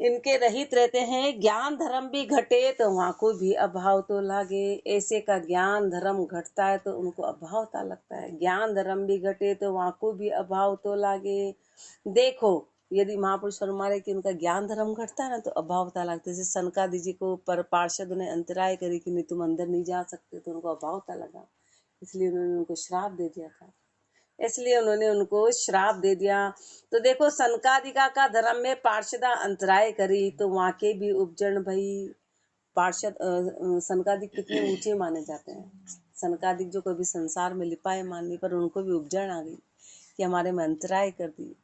इनके रहित रहते हैं। ज्ञान धर्म भी घटे तो वहाँ को भी अभाव तो लागे। ऐसे का ज्ञान धर्म घटता है तो उनको अभाव ता लगता है। ज्ञान धर्म भी घटे तो वहाँ को भी अभाव तो लागे। देखो यदि महापुरुष फरमाए कि उनका ज्ञान धर्म घटता है ना तो अभाव ता लगता है। जैसे सनकादि जी को पर पार्षद ने अंतराय करी कि नहीं तुम अंदर नहीं जा सकते, तो उनको अभाव ता लगा, इसलिए उन्होंने उनको श्राप दे दिया था। इसलिए उन्होंने उनको श्राप दे दिया। तो देखो सनकादिका का धर्म में पार्षदा अंतराय करी तो वहाँ के भी उपजन भई। पार्षद सनकादिक कितने ऊंचे माने जाते हैं। सनकादिक जो कभी संसार में लिपाए मानने पर उनको भी उपजन आ गई कि हमारे में अंतराय कर दी,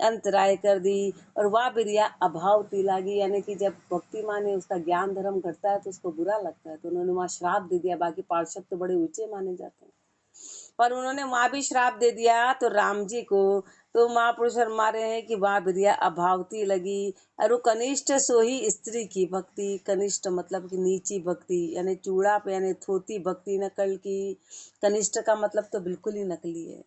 अंतराय कर दी। और वह बिरिया अभाव तिलागी, यानी कि जब भक्ति माने उसका ज्ञान धर्म घटता है तो उसको बुरा लगता है, तो उन्होंने वहाँ श्राप दे दिया। बाकी पार्षद तो बड़े ऊंचे माने जाते हैं पर उन्होंने वहां भी श्राप दे दिया। तो राम जी को तो महापुरुष फरमा रहे हैं कि वह विद्या अभावती लगी। और वो कनिष्ठ सोही स्त्री की भक्ति, कनिष्ठ मतलब कि नीची भक्ति, यानी चूड़ा पे यानी थोती भक्ति नकल की। कनिष्ठ का मतलब तो बिल्कुल ही नकली है,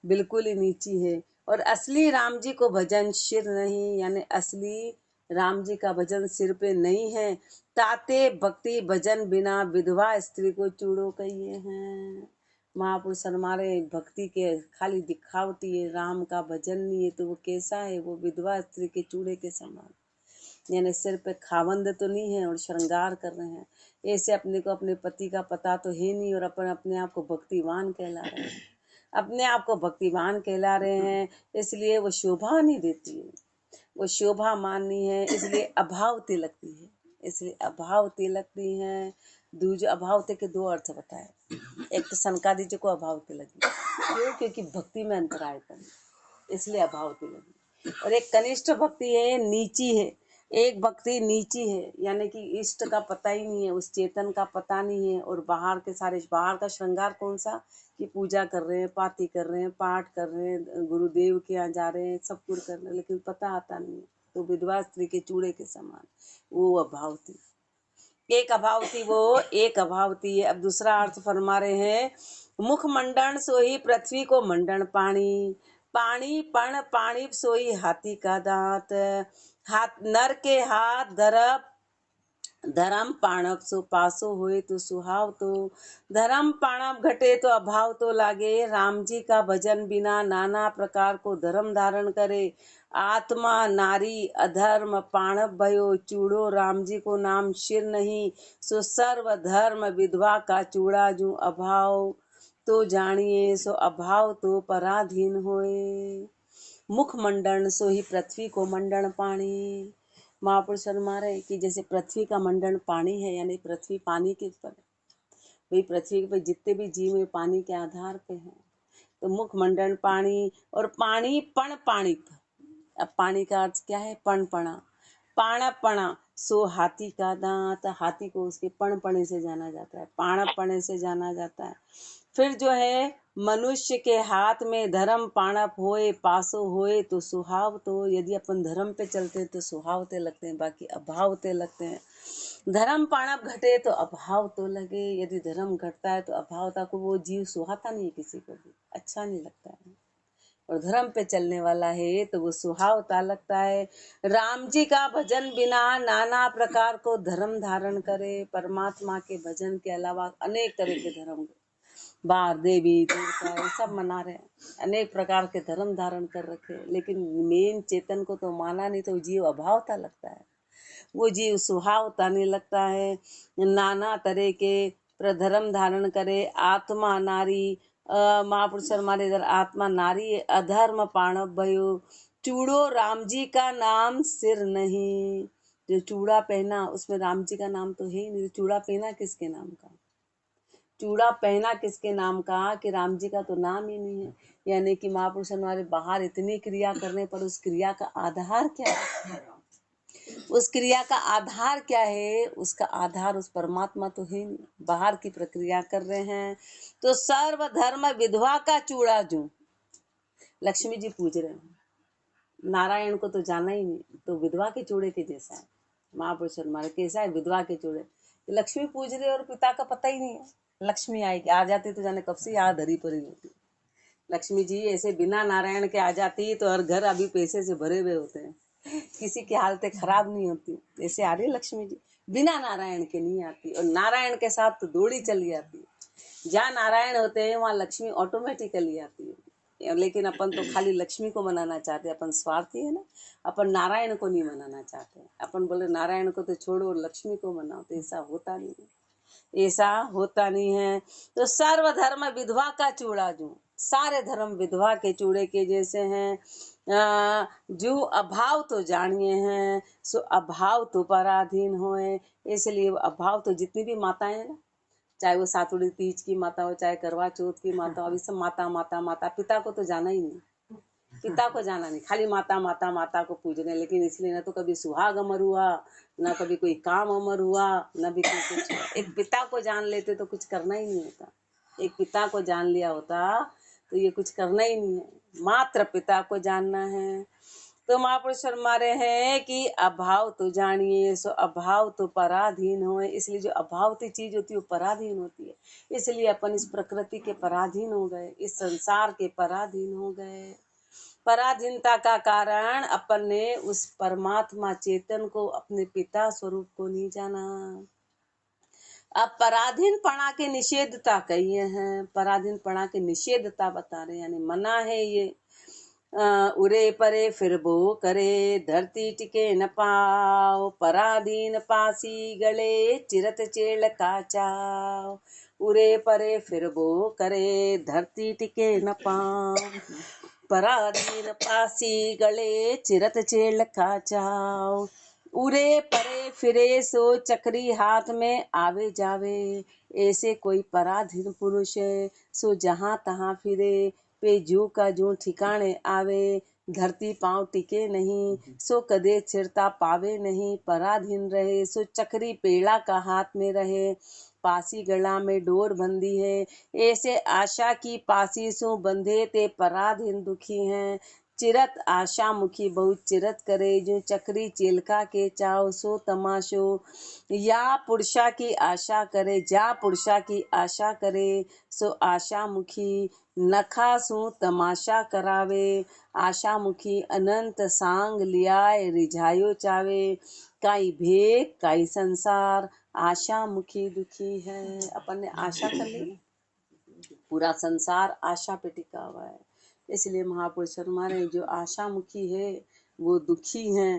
बिल्कुल ही नीची है। और असली राम जी को भजन सिर नहीं, यानी असली राम जी का भजन सिर पे नहीं है। ताते भक्ति भजन बिना विधवा स्त्री को चूड़ो कहिए हैं। महापुरुष हमारे भक्ति के खाली दिखावटी है, राम का भजन नहीं है तो वो कैसा है, वो विधवा स्त्री के चूड़े के समान, यानी सिर पे खावंद तो नहीं है और श्रृंगार कर रहे हैं। ऐसे अपने को अपने पति का पता तो है नहीं और अपन अपने आप को भक्तिवान कहला रहे हैं, अपने आप को भक्तिवान कहला रहे हैं, इसलिए वो शोभा नहीं देती है, वो शोभा माननी है, इसलिए अभावती लगती है, इसलिए अभावती लगती है। दूज अभावती के दो अर्थ बताए। एक तो सनकादि जी को अभावती लगी, क्यों? क्योंकि भक्ति में अंतराय करी, इसलिए अभावती लगी। और एक कनिष्ठ भक्ति है, नीची है। एक भक्ति नीची है, यानी कि इष्ट का पता ही नहीं है, उस चेतन का पता नहीं है। और बाहर के सारे, बाहर का श्रृंगार कौन सा कि पूजा कर रहे हैं, पाती कर रहे हैं, पाठ कर रहे हैं, गुरुदेव के यहाँ जा रहे हैं, सब कुछ कर रहे हैं, लेकिन पता आता नहीं है। तो विधवा स्त्री के चूड़े के समान वो अभावती, एक अभावती वो एक अभावती है। अब दूसरा अर्थ फरमा रहे हैं, मुख मंडन सोही पृथ्वी को मंडन पानी, पानी पण पानी सोई हाथी का दांत, हाथ नर के हाथ धरप धर्म पाणप सो पासो होए तो सुहाव तो, धर्म पाणप घटे तो अभाव तो लागे। राम जी का भजन बिना नाना प्रकार को धर्म धारण करे, आत्मा नारी अधर्म पाणप भयो, चूड़ो राम जी को नाम शिर नहीं, सो सर्व धर्म विधवा का चूड़ा जू अभाव तो जानिए, सो अभाव तो पराधीन होए। मुख मंडन सो ही पृथ्वी को मंडन पानी। महापुरुष फरमा रहे कि जैसे पृथ्वी का मंडन पानी है, यानी पृथ्वी पानी के ऊपर है, वही पृथ्वी पे जितने भी जीव है पानी के आधार पे हैं। तो मुख मंडन पानी, और पानी पण पाणी। अब पानी का अर्थ क्या है? पण पणा, पाणपणा सो हाथी का दांत, हाथी को उसके पणपणे से जाना जाता है, पाणपणे से जाना जाता है। फिर जो है मनुष्य के हाथ में धर्म पाणप होए पासो होए तो सुहाव तो, यदि अपन धर्म पे चलते हैं तो सुहावते लगते हैं, बाकी अभावते लगते हैं। धर्म पाणप घटे तो अभाव तो लगे, यदि धर्म घटता है तो अभावता को, वो जीव सुहाता नहीं है, किसी को भी अच्छा नहीं लगता है। और धर्म पे चलने वाला है तो वो सुहावता लगता है। राम जी का भजन बिना नाना प्रकार को धर्म धारण करे, परमात्मा के भजन के अलावा अनेक तरह के धर्म, बाहर देवी देवता सब मना रहे हैं, अनेक प्रकार के धर्म धारण कर रखे, लेकिन मेन चेतन को तो माना नहीं, तो जीव अभावता लगता है, वो जीव सुहावता नहीं लगता है। नाना तरह के प्रधर्म धारण करे, आत्मा नारी, महापुरुष हमारे इधर आत्मा नारी, अधर्म पाणव भयो, चूड़ो राम जी का नाम सिर नहीं। जो चूड़ा पहना उसमें राम जी का नाम तो है ही नहीं, चूड़ा पहना किसके नाम का? चूड़ा पहना किसके नाम का कि राम जी का तो नाम ही नहीं है। यानी कि महापुरुष हमारे बाहर इतनी क्रिया करने पर उस क्रिया का आधार क्या है? उस क्रिया का आधार क्या है? उसका आधार उस परमात्मा तो है नहीं, बाहर की प्रक्रिया कर रहे हैं। तो सर्व धर्म विधवा का चूड़ा जू, लक्ष्मी जी पूज रहे हैं, नारायण को तो जाना ही नहीं, तो विधवा के चूड़े के जैसा है। महापुरुष हमारे कैसा है? विधवा के चूड़े, लक्ष्मी पूज रहे और पिता का पता ही नहीं है। लक्ष्मी आएगी, आ जाती तो जाने कब से याद धरी पड़ी होती। लक्ष्मी जी ऐसे बिना नारायण के आ जाती तो हर घर अभी पैसे से भरे हुए होते हैं, किसी की हालतें खराब नहीं होती। ऐसे आ रही लक्ष्मी जी, बिना नारायण के नहीं आती, और नारायण के साथ तो दौड़ी चली जाती है। जहाँ नारायण होते हैं वहाँ लक्ष्मी ऑटोमेटिकली आती है। लेकिन अपन तो खाली लक्ष्मी को मनाना चाहते हैं, अपन स्वार्थी है ना, अपन नारायण को नहीं मनाना चाहते। अपन बोले नारायण को तो छोड़ो और लक्ष्मी को मनाओ, तो ऐसा होता नहीं है, ऐसा होता नहीं है। तो सर्वधर्म विधवा का चूड़ा जो, सारे धर्म विधवा के चूड़े के जैसे हैं। जो अभाव तो जानिए हैं, सो अभाव तो पराधीन होए। इसलिए अभाव तो जितनी भी माताएं हैं ना, चाहे वो सातुड़ी तीज की माता हो, चाहे करवा चौथ की माता हो, अभी सब माता माता माता, पिता को तो जाना ही नहीं, पिता को जाना नहीं, खाली माता माता माता को पूज रहे। लेकिन इसलिए ना तो कभी सुहाग अमर हुआ, ना कभी कोई काम अमर हुआ, ना भी कोई कुछ हुआ। एक पिता को जान लेते तो कुछ करना ही नहीं होता। एक पिता को जान लिया होता तो ये कुछ करना ही नहीं है, मात्र पिता को जानना है। तो महापुरुष फरमा रहे हैं कि अभाव तो जानिए, सो अभाव तो पराधीन हो। इसलिए जो अभावती चीज होती है वो पराधीन होती है। इसलिए अपन इस प्रकृति के पराधीन हो गए, इस संसार के पराधीन हो गए। पराधीनता का कारण अपन ने उस परमात्मा चेतन को, अपने पिता स्वरूप को नहीं जाना। अब पराधीनपणा की निषेधता कही है, पराधीनपणा की निषेधता बता रहे, यानी मना है ये। उरे परे फिर बो करे, धरती टिके न पाओ, पराधीन पासी गले, चिरत चेड़ का चाओ। उरे परे फिर बो करे, धरती टिके न पाओ, पराधीन पासी गले, चिरत चेड़ का चाओ। उरे परे फिरे सो चक्री हाथ में आवे जावे, ऐसे कोई पराधीन पुरुष सो जहाँ तहाँ फिरे, पे जू का जू ठिकाने आवे। धरती पांव टिके नहीं, सो कदे चिरता पावे नहीं, पराधीन रहे सो चक्री पेड़ा का हाथ में रहे, पासी गला में डोर बंदी है। ऐसे आशा की पासी सो बंधे ते पराधीन दुखी हैं। चिरत आशा मुखी बहुत चिरत करे, जो चक्री चिलका के चाव सो तमाशो। या पुरुषा की आशा करे, जा पुरुषा की आशा करे, सो आशा मुखी नखा सु तमाशा करावे। आशा मुखी अनंत सांग लियाए, रिझायो चावे, काई भेक काई संसार, आशा मुखी दुखी है। अपन ने आशा कर ली, पूरा संसार आशा पे टिका हुआ है। इसलिए महापुरुष हमारे जो आशा मुखी है वो दुखी हैं।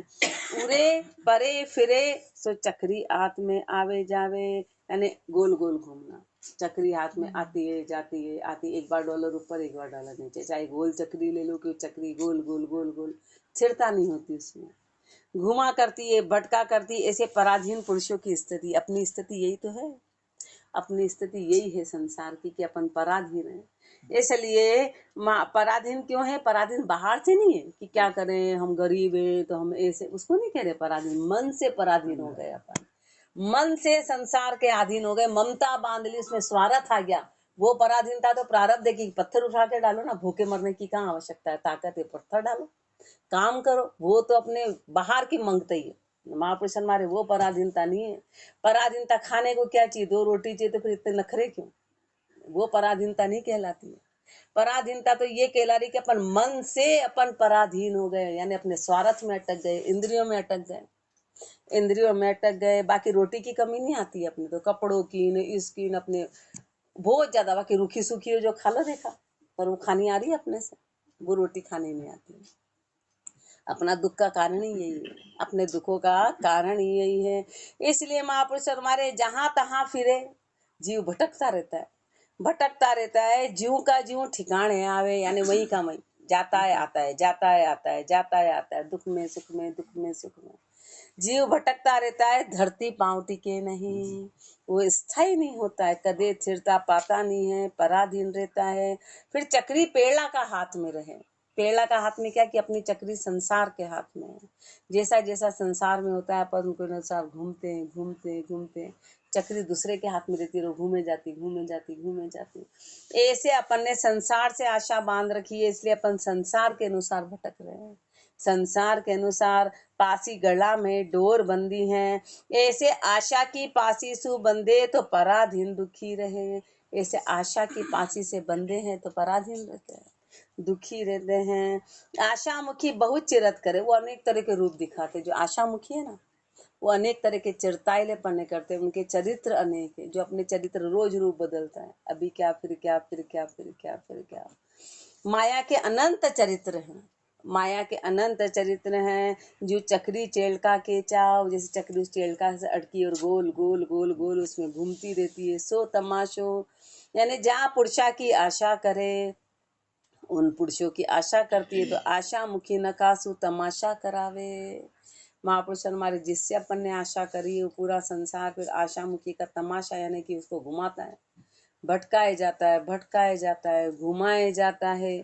उरे परे फिरे सो चक्री हाथ में आवे जावे, यानी गोल गोल घूमना। चक्री हाथ में आती है जाती है आती, एक बार डॉलर ऊपर एक बार डॉलर नीचे, चाहे गोल चक्री ले लो कि चक्री गोल गोल गोल गोल, स्थिरता नहीं होती उसमें, घुमा करती है भटका करती। ऐसे पराधीन पुरुषों की स्थिति, अपनी स्थिति यही तो है, अपनी स्थिति यही है संसार की कि अपन पराधीन है। इसलिए पराधीन क्यों है? पराधीन बाहर से नहीं है कि क्या करें हम गरीब हैं तो हम ऐसे, उसको नहीं कह रहे पराधीन, मन से पराधीन हो गए अपन, मन से संसार के अधीन हो गए, ममता बांध ली, उसमें स्वार्थ आ गया। वो पराधीनता तो प्रारब्ध है कि पत्थर उठा के डालो ना, भूखे मरने की कहाँ आवश्यकता है, ताकत है पत्थर डालो, काम करो, वो तो अपने बाहर की मांगते ही है। महापुरुष हमारे वो पराधीनता नहीं है। पराधीनता खाने को क्या चाहिए, 2 रोटी चाहिए, तो फिर इतने नखरे क्यों? वो पराधीनता नहीं कहलाती है। पराधीनता तो ये कहला रही कि अपन मन से अपन पराधीन हो गए, यानी अपने स्वार्थ में अटक गए, इंद्रियों में अटक गए, इंद्रियों में अटक गए। बाकी रोटी की कमी नहीं आती है अपने, तो कपड़ों की न इसकी न अपने बहुत ज्यादा, बाकी रूखी सूखी हो जो खा लो देखा, पर वो खानी आ रही है अपने से, वो रोटी खाने नहीं आती है। अपना दुख का कारण ही यही है, अपने दुखों का कारण ही यही है। इसलिए महापुरुष हमारे जहां तहां फिरे, जीव भटकता रहता है, भटकता रहता है, जीव का जीव ठिकाने आवे, यानी वही का वही जाता है आता है, जाता है आता है, जाता है आता है, दुख में सुख में, दुख में सुख में जीव भटकता रहता है। धरती पांव टिके नहीं, वो स्थायी नहीं होता है, कदे स्थिरता पाता नहीं है, पराधीन रहता है। फिर चक्री पेड़ा का हाथ में रहे, पेड़ा का हाथ में क्या कि अपनी चक्री संसार के हाथ में है। जैसा जैसा संसार में होता है अपन उनके अनुसार घूमते हैं घूमते हैं घूमते हैं, चक्री दूसरे के हाथ में रहती है, घूमे जाती घूमे जाती घूमे जाती। ऐसे अपन ने संसार से आशा बांध रखी है, इसलिए अपन संसार के अनुसार भटक रहे हैं, संसार के अनुसार। पासी गला में डोर बंदी है, ऐसे आशा की पासी सु बंधे तो पराधीन दुखी रहे। ऐसे आशा की पासी से बंधे हैं तो पराधीन रहते हैं, दुखी रहते हैं। आशामुखी बहुत चिरत करे, वो अनेक तरह के रूप दिखाते। जो आशामुखी है ना, वो अनेक तरह के चिरताइले पन्ने करते हैं। उनके चरित्र अनेक है, जो अपने चरित्र रोज रूप बदलता है। अभी क्या, फिर क्या, फिर क्या, फिर क्या, फिर क्या। माया के अनंत चरित्र हैं, माया के अनंत चरित्र हैं। जो चक्री चेलका के चाव, जैसे चक्री उस चेलका से अटकी और गोल गोल गोल गोल उसमें घूमती रहती है। सो तमाशो, यानी जहाँ पुरुषा की आशा करे, उन पुरुषों की आशा करती है। तो आशा मुखी नकासु तमाशा करावे। महापुरुष हमारे जिससे अपन ने आशा करी है, वो पूरा संसार फिर आशा मुखी का तमाशा, यानी कि उसको घुमाता है, भटकाए जाता है, भटकाए जाता है, घुमाए जाता है।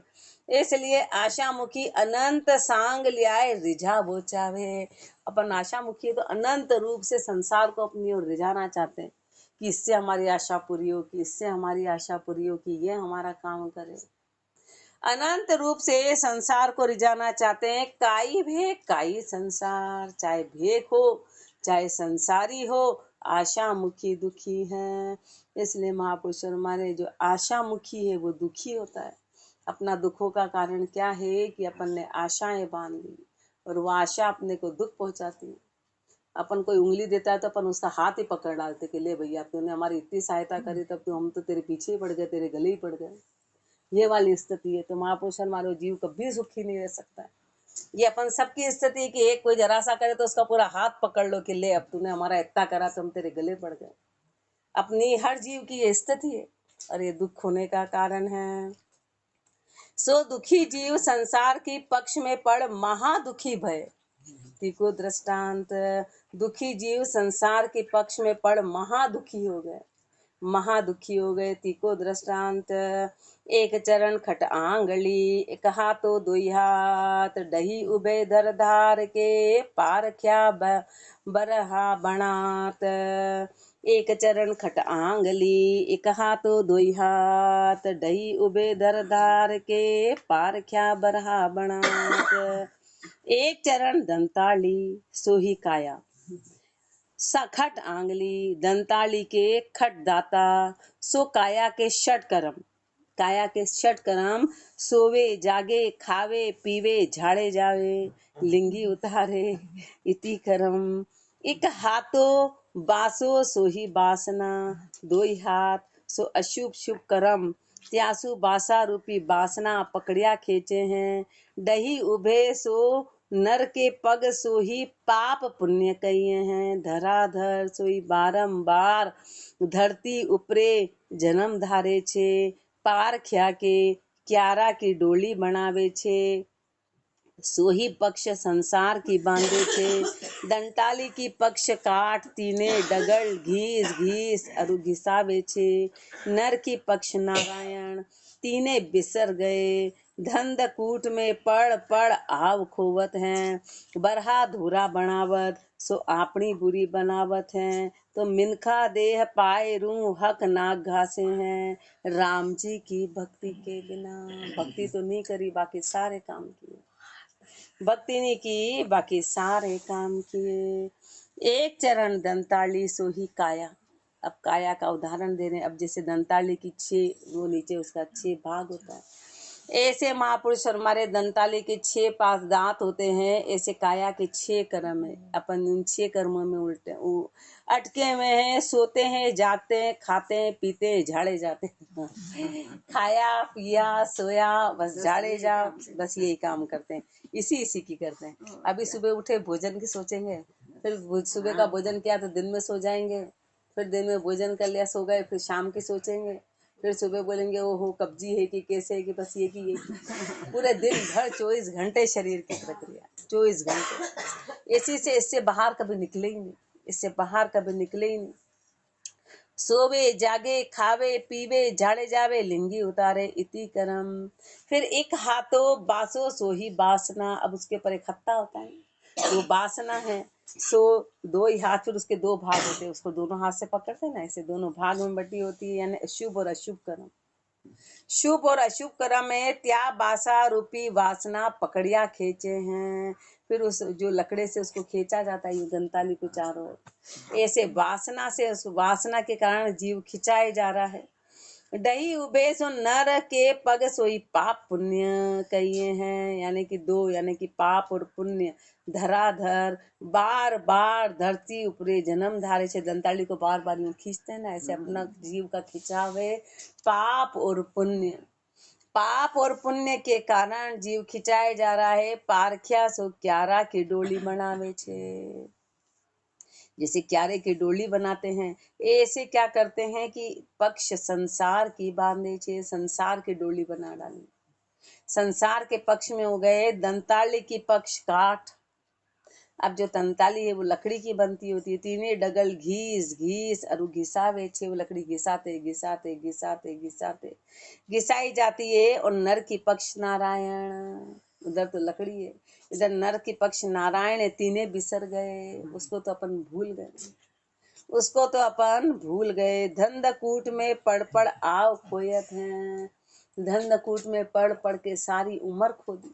इसलिए आशामुखी अनंत सांग लियाए रिझा बोचावे। अपन आशामुखी है तो अनंत रूप से संसार को अपनी ओर रिझाना चाहते हैं कि इससे हमारी आशा पूरी हो, कि इससे हमारी आशा पूरी हो, कि ये हमारा काम करे। अनंत रूप से संसार को रिझाना चाहते हैं। काई भेक काई संसार, चाहे भेक हो चाहे संसारी हो, आशा मुखी दुखी है। इसलिए महापुरुष हमारे जो आशा मुखी है वो दुखी होता है। अपना दुखों का कारण क्या है कि अपन ने आशाएं बांध ली, और वो आशा अपने को दुख पहुंचाती है। अपन कोई उंगली देता है तो अपन उसका हाथ ही पकड़ डालते कि ले भैया, तूने हमारी इतनी सहायता करी, तब तो हम तो तेरे पीछे ही पड़ गए, तेरे गले ही पड़ गए। ये वाली स्थिति है। तो महापुरुष हमारे जीव कभी सुखी नहीं रह सकता है। ये अपन सबकी स्थिति कि एक कोई जरा सा करे तो उसका पूरा हाथ पकड़ लो कि ले, अब तूने हमारा इतना करा तो हम तेरे गले पड़ गए। अपनी हर जीव की ये स्थिति है, और ये दुख होने का कारण है। सो दुखी जीव संसार की पक्ष में पड़ महादुखी भय। तीको दृष्टांत, दुखी जीव संसार के पक्ष में पड़ महादुखी हो गए, महादुखी हो गए। तीको दृष्टांत, एक चरण खट आंगली, एक हाथो दुई हाथ, डही उबे धर धार के, पार ख्या बरहा बनात। एक चरण खट आंगली, एक हाथो दुई हाथ, डही उबे धर धार के, पार ख्या बरहा बनात। एक चरण दंताली सोही काया, खट आंगली दंताली के खट दाता, सो काया के षट कर्म, काया के षट कर्म। सोवे जागे खावे पीवे झाड़े जावे, लिंगी उतारे इति कर्म। एक हाथो बासो सोही बासना, दोई हाथ सो अशुभ शुभ कर्म। त्यासु बासा रूपी बासना पकड़िया खींचे हैं। डही उभे सो नर के पग, सोही पाप पुण्य कहिए हैं। धराधर सोई बारंबार, धरती उपरे जन्म धारे छे। पार ख्या के क्यारा की डोली बनावे छे, सोही पक्ष संसार की बांधे छे। दंताली की पक्ष काट तीने डगल घीस घीस अरु घिसावे छे। नर की पक्ष नारायण तीने बिसर गए। धंध कूट में पड़ पड़ आव खोवत हैं। बरहा धूरा बनावत सो आपनी बुरी बनावत हैं। तो मिनखा देह पाए रू हक नाग घासे हैं। राम जी की भक्ति के बिना, भक्ति तो नहीं करी बाकी सारे काम किए, भक्ति नहीं की बाकी सारे काम किए। एक चरण दंताली सोही काया। अब काया का उदाहरण दे रहे हैं। अब जैसे दंताली की 6 वो नीचे उसका 6 भाग होता है, ऐसे महापुरुष और हमारे दंताली के 6 पास दांत होते हैं, ऐसे काया के 6 कर्म है। अपन उन 6 कर्मों में उल्टे अटके हुए हैं। सोते हैं, जागते हैं, खाते हैं, पीते हैं, झाड़े जाते हैं। खाया पिया सोया, बस झाड़े जाओ, बस यही काम करते हैं, इसी की करते हैं। अभी सुबह उठे भोजन की सोचेंगे, फिर सुबह का भोजन किया तो दिन में सो जाएंगे, फिर दिन में भोजन कर लिया सो गए, फिर शाम की सोचेंगे, फिर सुबह बोलेंगे वो हो कब्जी है कि कैसे है कि बस ये की पूरे दिन भर 24 घंटे शरीर की प्रक्रिया, 24 घंटे इसी से। इससे बाहर कभी निकले ही नहीं, इससे बाहर कभी निकले ही नहीं। सोवे जागे खावे पीवे झाड़े जावे, लिंगी उतारे इति कर्म। फिर एक हाथों बासो सोही बासना। अब उसके ऊपर एक हत्ता होता है, वो बासना है। सो 2 ही हाथ, फिर उसके 2 भाग होते हैं, उसको दोनों हाथ से पकड़ते हैं ना, ऐसे दोनों भाग में बटी होती है, यानी शुभ और अशुभ कर्म। शुभ और अशुभ कर्म में त्या बासा रूपी वासना पकड़िया खींचे हैं। फिर उस जो लकड़े से उसको खींचा जाता है, ये दंताली को चारों, ऐसे वासना से, उस वासना के कारण जीव खिंचाए जा रहा है। डही उबे सो नर के पग सोई पाप पुण्य कहिए हैं, यानी कि दो, यानी कि पाप और पुण्य धराधर बार बार धरती ऊपरे जन्म धारे से दंताली को बार बार यूं खींचते हैं ना, ऐसे अपना जीव का खिंचाव है पाप और पुण्य। पाप और पुण्य के कारण जीव खिंचाए जा रहा है पारख्या सो क्यारा की डोली बनावे छे। जैसे क्यारे की डोली बनाते हैं, ऐसे क्या करते हैं कि पक्ष संसार की बांधे छे, संसार की डोली बना डाली। संसार के पक्ष में हो गए दंताली की पक्ष काठ। अब जो तंताली है वो लकड़ी की बनती होती है, तीने डगल घीस घीस और घिसावे छे, वो लकड़ी घिसाते घिसाते घिसाते घिसाते घिसाई जाती है। और नर की पक्ष नारायण, उधर तो लकड़ी है, इधर नर की पक्ष नारायण है, तीने बिसर गए, उसको तो अपन भूल गए, उसको तो अपन भूल गए। धंधकूट में पढ़ पढ़ आव खोयत हैं, धंधकूट में पढ़ पढ़ के सारी उम्र खो दी,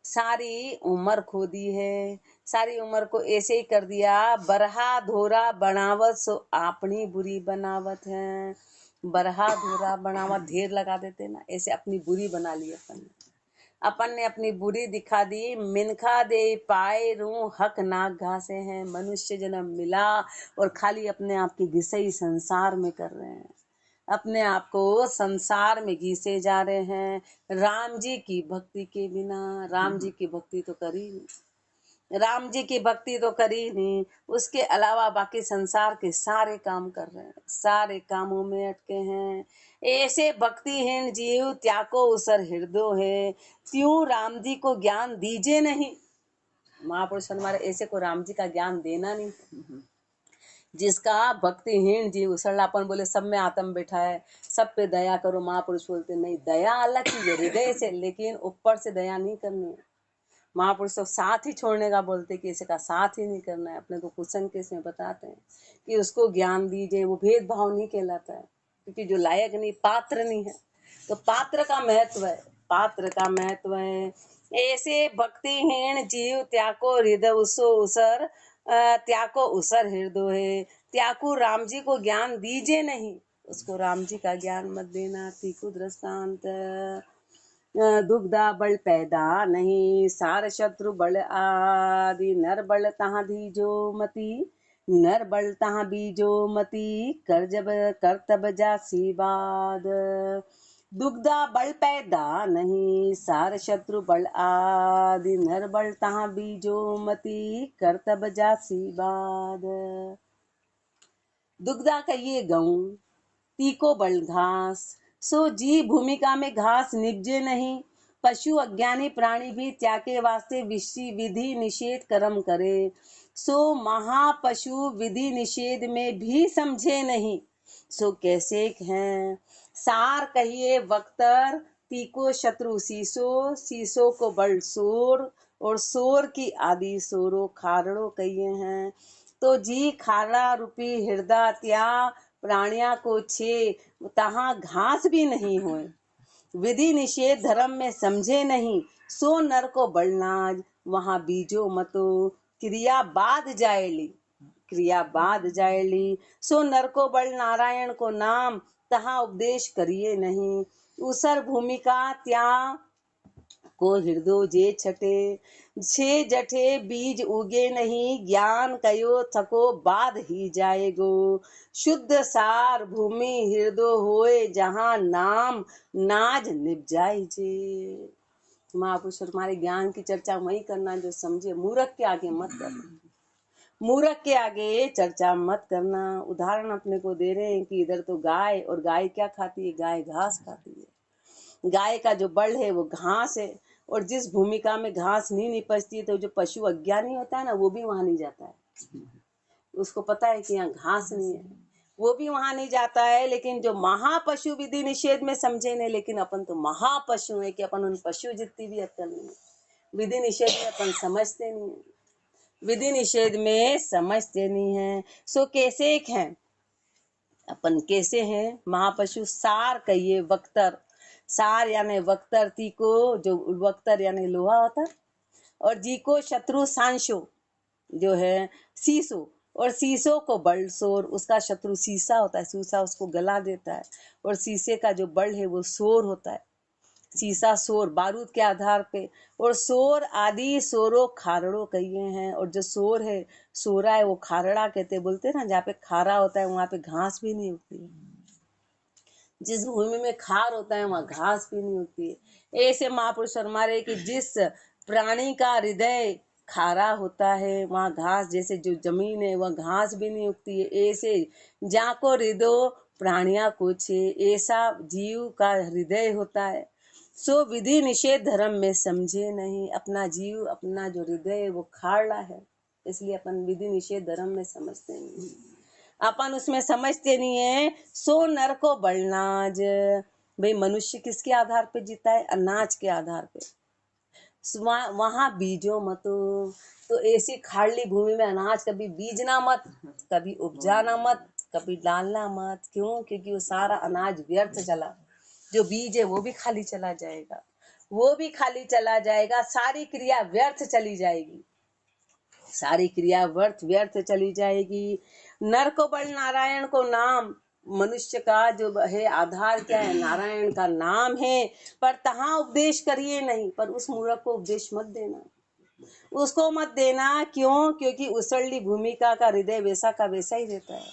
सारी उम्र खो दी है, सारी उम्र को ऐसे ही कर दिया। बरहा धोरा बनावत सो अपनी बुरी बनावत है, बरहा धोरा बनावत ढेर लगा देते ना, ऐसे अपनी बुरी बना ली अपन ने अपनी बुरी दिखा दी। मिनखा दे पाए रू हक नाक घासे हैं, मनुष्य जन्म मिला और खाली अपने आप की घिसई संसार में कर रहे हैं, अपने आप को संसार में घिसे जा रहे हैं। राम जी की भक्ति के बिना, राम जी की भक्ति तो करी नहीं, राम जी की भक्ति तो करी नहीं, उसके अलावा बाकी संसार के सारे काम कर रहे हैं, सारे कामों में अटके हैं। ऐसे भक्तिहीन जीव त्याको उसर हृदय है, त्यों राम जी को ज्ञान दीजिए नहीं। महापुरुष हमारे ऐसे को राम जी का ज्ञान देना नहीं। जिसका भक्तिहीन जीव सरलापन बोले सब में आत्म बैठा है, सब पे दया करो, महापुरुष बोलते नहीं, दया अलग चीज है हृदय से, लेकिन ऊपर से दया नहीं करनी है। महापुरुष तो साथ ही छोड़ने का बोलते कि इसे का साथ ही नहीं करना है। अपने को कुशन केस में बताते हैं कि उसको ज्ञान दीजिए, वो भेदभाव नहीं कहलाता है, क्योंकि जो लायक नहीं, पात्र नहीं है, तो पात्र का महत्व है, पात्र का महत्व है। ऐसे भक्तिहीन जीव त्याको हृदय उसो उसर, त्याको उसर हृदय है, त्याको राम जी को ज्ञान दीजिए नहीं, उसको राम जी का ज्ञान मत देना। तीखु दृष्टांत दुग्धा बल पैदा नहीं, सार शत्रु बल आदि, नर बल तहाँ दीजो मती, नर बल तहाँ बीजो मती, कर जब करतब जासी बाद। दुग्धा बल पैदा नहीं, सार शत्रु बल आदि, नर बल तहाँ बीजो मती, करतब जासी बाद। दुग्धा कहिए गऊ, तीको बल घास, सो जी भूमिका में घास निपजे नहीं। पशु अज्ञानी प्राणी भी त्यागे वास्ते विधि निषेध कर्म करे, सो महापशु विधि निषेध में भी समझे नहीं, सो कैसे हैं। सार कहिए वक्तर, तीको शत्रु सीसो, सीसो को बल सोर, और सोर की आदि सोरो खारड़ो कहिए हैं। तो जी खारड़ा रूपी हृदय त्या प्राणिया को छे, तहाँ घास भी नहीं होए, विधि निषेध धर्म में समझे नहीं, सो नर को बलनाज, वहां बीजो मतो, क्रिया बाद जाएली, क्रिया बाद जाएली। सो नर को बल नारायण को नाम, तहाँ उपदेश करिए नहीं। उसर भूमिका त्या को हृदय जे छटे, छे जठे बीज उगे नहीं, ज्ञान कयो थको बाद ही जाएगो। शुद्ध सार भूमि हृदय होए, जहाँ नाम नाज निभ जाए जे। महापुरुष हमारे ज्ञान की चर्चा वही करना जो समझे, मूर्ख के आगे मत करना, मूर्ख के आगे चर्चा मत करना। उदाहरण अपने को दे रहे हैं कि इधर तो गाय, और गाय क्या खाती है, गाय घास खाती है, गाय का जो बल है वो घास है, और जिस भूमिका में घास नहीं निपजती तो जो पशु अज्ञानी होता है ना, वो भी वहां नहीं जाता है, उसको पता है कि यहाँ घास नहीं है, वो भी वहां नहीं जाता है। लेकिन जो महापशु विधि निषेध में समझे नहीं, लेकिन अपन तो महापशु है कि अपन उन पशु जितनी भी अक्ल नहीं है, विधि निषेध में अपन समझते नहीं है, विधि निषेध में समझते नहीं है। सो कैसे एक है अपन, कैसे हैं महापशु। सार कहिए वक्तर, सार यानी वक्तर, ती को जो वक्तर यानी लोहा होता, और जी को शत्रु सांशो जो है सीसो, और शीशों को बल शोर, उसका शत्रु शीशा होता है, शीशा उसको गला देता है, और शीशे का जो बल है वो शोर होता है। शीशा शोर बारूद के आधार पे, और शोर आदि शोरो खारड़ो कहिए हैं। और जो शोर है, सोरा है, वो खारड़ा कहते, बोलते हैं ना जहाँ पे खारा होता है वहां पे घास भी नहीं उगती है, जिस भूमि में खार होता है वहां घास भी नहीं उगती है। ऐसे महापुरुष फरमा कि जिस प्राणी का हृदय खारा होता है वहां घास, जैसे जो जमीन है वह घास भी नहीं उगती है, ऐसे जाको हृदय प्राणिया कुछ, ऐसा जीव का हृदय होता है। सो विधि निषेध धर्म में समझे नहीं, अपना जीव अपना जो हृदय है वो खाड़ा है, इसलिए अपन विधि निषेध धर्म में समझते नहीं, अपन उसमें समझते नहीं है। सो नर को बलनाज, भाई मनुष्य किसके आधार पे जीता है? अनाज के आधार पे। वहां बीजो मत, तो ऐसी खाड़ली भूमि में अनाज कभी बीजना मत, कभी उपजाना मत, कभी डालना मत। क्यों? क्योंकि वो सारा अनाज व्यर्थ चला, जो बीज है वो भी खाली चला जाएगा, वो भी खाली चला जाएगा, सारी क्रिया व्यर्थ चली जाएगी, सारी क्रिया व्यर्थ चली जाएगी। नर को बल नारायण को नाम, मनुष्य का जो है आधार क्या है? नारायण का नाम है। पर तहाँ उपदेश करिए नहीं, पर उस मूर्ख को उपदेश मत देना, उसको मत देना। क्यों? क्योंकि उसरली भूमिका का हृदय वैसा का वैसा ही रहता है,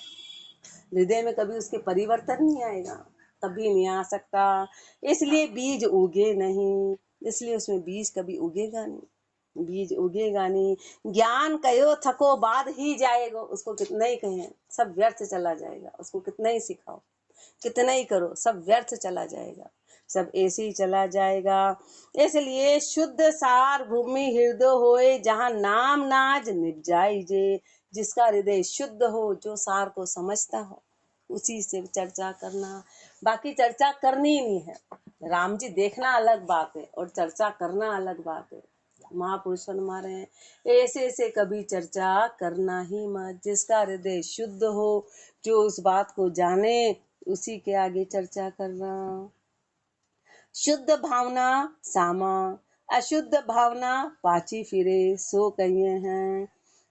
हृदय में कभी उसके परिवर्तन नहीं आएगा, कभी नहीं आ सकता। इसलिए बीज उगे नहीं, इसलिए उसमें बीज कभी उगेगा नहीं, बीज उगेगा नहीं। ज्ञान कहो थको बाद ही जाएगा, उसको कितना ही कहें सब व्यर्थ चला जाएगा, उसको कितना ही सिखाओ, कितना ही करो, सब व्यर्थ चला जाएगा, सब ऐसे ही चला जाएगा। इसलिए शुद्ध सार भूमि हृदय होए, जहाँ नाम नाज निपजाई जे, जिसका हृदय शुद्ध हो, जो सार को समझता हो, उसी से चर्चा करना, बाकी चर्चा करनी ही नहीं है। राम जी देखना अलग बात है और चर्चा करना अलग बात है। महापुरुष हमारे ऐसे से कभी चर्चा करना ही मत, जिसका हृदय शुद्ध हो, जो उस बात को जाने, उसी के आगे चर्चा करना। शुद्ध भावना सामा, अशुद्ध भावना पाची फिरे, सो कहिए हैं।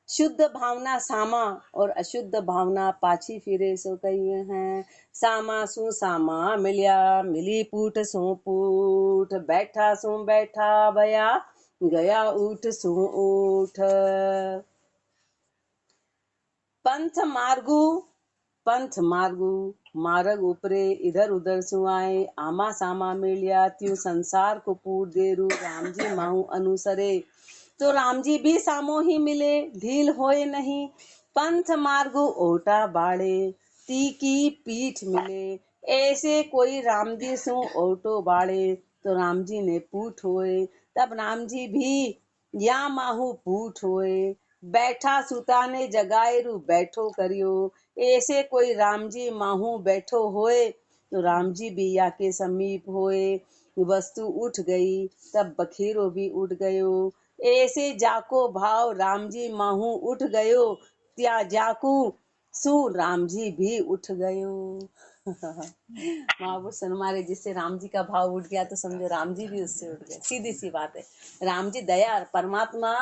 शुद्ध भावना सामा और अशुद्ध भावना पाछी फिरे, सो कहिए हैं। सामा सु सामा मिलिया, मिली पूठ सु पूठ, बैठा सु बैठा भया, गया ऊठ सु ऊठ। पंथ मार्गु मार्ग उपरे, इधर उधर सुआए, आमा सामा मिलिया, त्यों संसार को पूर देरू, राम जी माहू अनुसरे। तो राम जी भी सामो ही मिले, ढील होए नहीं। पंथ मार्गु ओटा बाड़े, ती की पीठ मिले, ऐसे कोई राम जी सु ओटो बाड़े, तो राम जी ने पूठ होए, तब राम जी भी या माहू पूठ होए। बैठा सुता ने जगाए रू बैठो करियो, ऐसे कोई राम जी माहू बैठो होए, तो राम जी भी या के समीप होए। वस्तु उठ गई तब बखेरो भी उठ गयो, ऐसे जाको भाव राम जी माहू उठ गयो, त्या जाकू सु राम जी भी उठ गयो। महापुरुष हमारे जिससे राम जी का भाव उठ गया तो समझो राम जी भी उससे उठ गए, सीधी सी बात है। राम जी दया, परमात्मा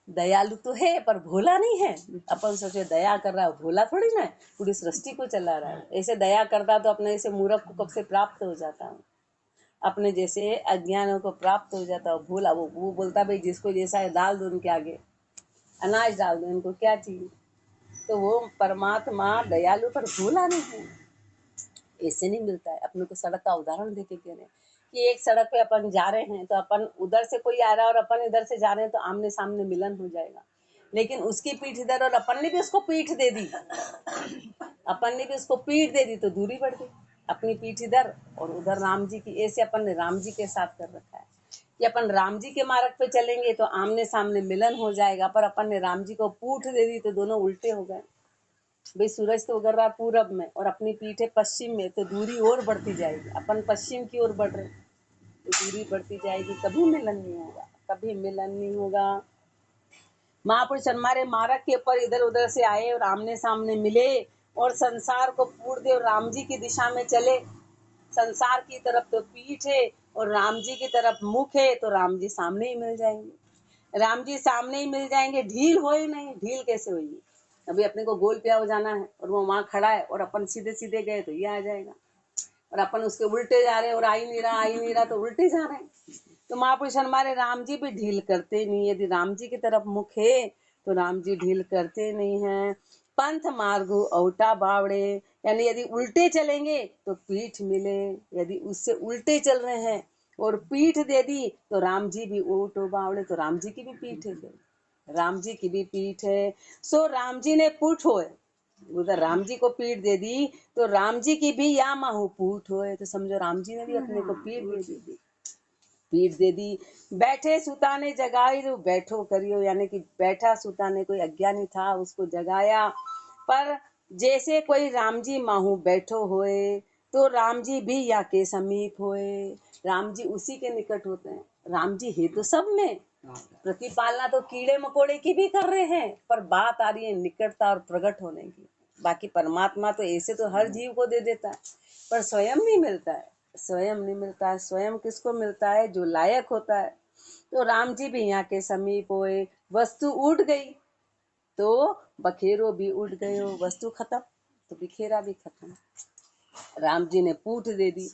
दयालु तो है पर भोला नहीं है। अपन सोचे दया कर रहा है, भोला थोड़ी ना है, पूरी सृष्टि को चला रहा है। ऐसे दया करता तो अपने ऐसे मूर्ख को कब से प्राप्त हो जाता, अपने जैसे अज्ञानों को प्राप्त हो जाता। भोला वो बोलता भाई जिसको जैसा है डाल दो उनके आगे, अनाज डाल दो, उनको क्या चाहिए। तो वो परमात्मा दयालु पर भोला नहीं है, ऐसे नहीं मिलता है। अपने को सड़क का उदाहरण देके कह रहे हैं कि एक सड़क पे अपन जा रहे हैं, तो अपन उधर से कोई आ रहा है और अपन इधर से जा रहे हैं, तो आमने सामने मिलन हो जाएगा। लेकिन उसकी पीठ इधर और अपन ने भी उसको पीठ दे दी, अपन ने भी उसको पीठ दे दी, तो दूरी बढ़ गई। अपनी पीठ इधर और उधर राम जी की, ऐसे अपन ने राम जी के साथ कर रखा है कि अपन राम जी के मार्ग पे चलेंगे तो आमने सामने मिलन हो जाएगा, पर अपन ने राम जी को पूठ दे दी तो दोनों उल्टे हो गए। भाई सूरज तो उगर रहा पूरब में और अपनी पीठ है पश्चिम में, तो दूरी और बढ़ती जाएगी। अपन पश्चिम की ओर बढ़ रहे तो दूरी बढ़ती जाएगी, कभी मिलन नहीं होगा, कभी मिलन नहीं होगा। महापुरुष हमारे मार्ग के ऊपर इधर उधर से आए और आमने सामने मिले और संसार को पूर्ण दे और राम जी की दिशा में चले। संसार की तरफ तो पीठ है और राम जी की तरफ मुख है, तो राम जी सामने ही मिल जाएंगे, राम जी सामने ही मिल जाएंगे। ढील हो ही नहीं, ढील कैसे होगी? अभी अपने को गोल पे हो जाना है और वो वहां खड़ा है और अपन सीधे सीधे गए तो ये आ जाएगा, और अपन उसके उल्टे जा रहे हैं और आ ही नहीं रहा तो उल्टे जा रहे हैं। तो महापुरुष हमारे राम जी भी ढील करते नहीं, यदि राम जी की तरफ मुख है तो राम जी ढील करते नहीं है। पंथ मार्गो औटा बावड़े, यानी यदि उल्टे चलेंगे तो पीठ मिले, यदि उससे उल्टे चल रहे हैं और पीठ दे दी तो राम जी भी ऊँटो बावड़े, तो राम जी की भी पीठ है, राम जी की भी पीठ है। सो राम जी ने पूठ होए, उधर राम जी को पीठ दे दी तो राम जी की भी या माहू पूठ होए, तो समझो राम जी ने भी अपने को पीठ दे दी। बैठे सुताने जगाई जो बैठो करियो, यानी कि बैठा सुताने कोई अज्ञानी था उसको जगाया। पर जैसे कोई राम जी माहू बैठो होए तो राम जी भी या के समीप होए, राम जी उसी के निकट होते हैं। राम जी है तो सब में, प्रतिपालना तो कीड़े मकोड़े की भी कर रहे हैं, पर बात आ रही है निकटता और प्रकट होने की। बाकी परमात्मा तो ऐसे तो हर जीव को दे देता है, पर स्वयं नहीं मिलता है, स्वयं नहीं मिलता है। स्वयं किसको मिलता है? जो लायक होता है। तो राम जी भी यहाँ के समीप होए, वस्तु उठ गई तो बखेरो भी उठ गयो, वस्तु खत्म तो बिखेरा भी खत्म। राम जी ने पूठ दे दी,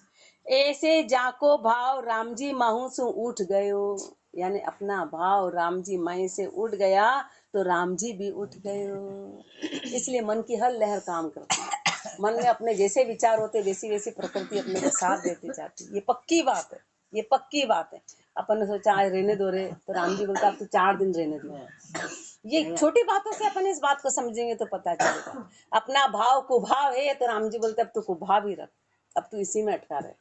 ऐसे जाको भाव राम जी माहू से उठ गयो, यानी अपना भाव राम जी माई से उठ गया तो राम जी भी उठ गयो। इसलिए मन की हर लहर काम करती है, मन में अपने जैसे विचार होते वैसी वैसी प्रकृति अपने को साथ देती जाती। ये पक्की बात है, ये पक्की बात है। अपन ने सोचा आज रहने दो रे, तो राम जी बोलता अब तू 4 दिन रहने दो। ये छोटी बातों से अपन इस बात को समझेंगे तो पता चलेगा। अपना भाव कुभाव है तो राम जी बोलते अब तू कुभाव ही रख, अब तू इसी में अटका रहे।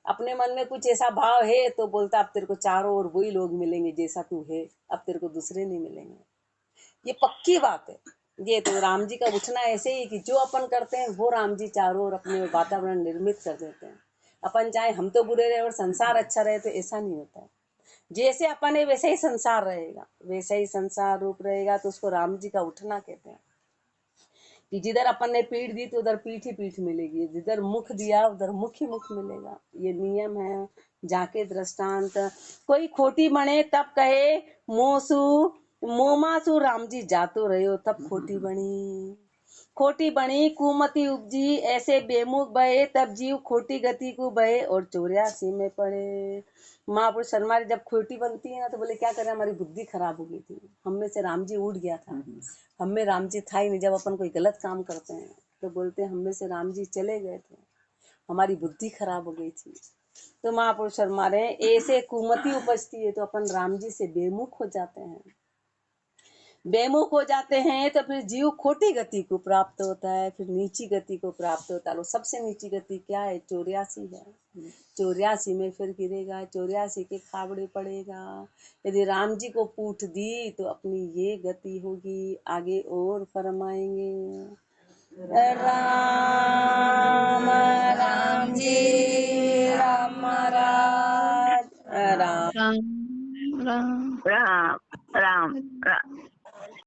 अपने मन में कुछ ऐसा भाव है तो बोलता अब तेरे को चारों ओर वही लोग मिलेंगे जैसा तू है, अब तेरे को दूसरे नहीं मिलेंगे। ये पक्की बात है। ये तो राम जी का उठना ऐसे ही कि जो अपन करते हैं वो राम जी चारों ओर अपने वातावरण निर्मित कर देते हैं। अपन चाहे हम तो बुरे रहे और संसार अच्छा रहे तो ऐसा नहीं होता है। जैसे अपन है वैसे ही संसार रहेगा, वैसे ही संसार रूप रहेगा, तो उसको राम जी का उठना कहते हैं। कि जिधर अपन ने पीठ दी तो उधर पीठ ही पीठ मिलेगी, जिधर मुख दिया उधर मुख ही मुख मिलेगा। ये नियम है। जाके दृष्टांत कोई खोटी बने तब कहे मोसू मोमासु राम जी जातो रहो, तब खोटी बनी। खोटी बनी कुमति उपजी ऐसे बेमुख बहे, तब जीव खोटी गति को बहे और 84 में पड़े। महापुरुष हमारी जब खोटी बनती है ना तो बोले क्या करें, हमारी बुद्धि खराब हो गई थी, हम में से राम जी उठ गया था, हम में राम जी था ही नहीं। जब अपन कोई गलत काम करते हैं तो बोलते हैं हम में से राम जी चले गए थे, हमारी बुद्धि खराब हो गई थी। तो महापुरुष हमारे ऐसे कुमति उपजती है तो अपन राम जी से बेमुख हो जाते हैं। बेमुख हो जाते हैं तो फिर जीव खोटी गति को प्राप्त होता है, फिर नीची गति को प्राप्त होता है। सबसे नीची गति क्या है? 84 है। 84 में फिर गिरेगा, 84 के खाबड़े पड़ेगा। यदि राम जी को पूछ दी तो अपनी ये गति होगी। आगे और फरमाएंगे राम राम जी राम महाराज राम राम राम राम राम राम